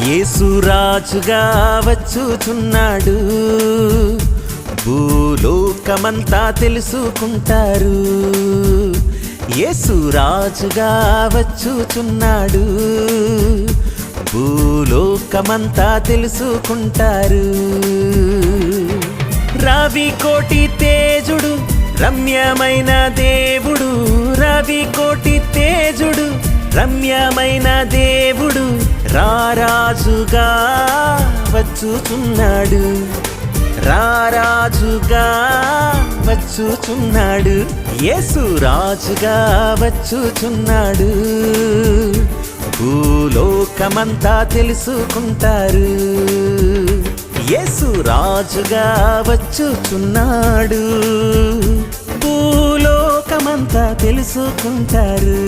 యేసు రాజుగా వచ్చుచున్నాడు, భూలోకమంతా తెలుసుకుంటారు. యేసు రాజుగా వచ్చుచున్నాడు, భూలోకమంతా తెలుసుకుంటారు. రవి కోటి తేజుడు రమ్యమైన దేవుడు, రవి కోటి తేజుడు రమ్యమైన దేవుడు రారాజుగా వచ్చుచున్నాడు, రారాజుగా వచ్చుచున్నాడు. యేసు రాజుగా వచ్చుచున్నాడు, భూలోకమంతా తెలుసుకుంటారు. యేసు రాజుగా వచ్చుచున్నాడు, భూలోకమంతా తెలుసుకుంటారు.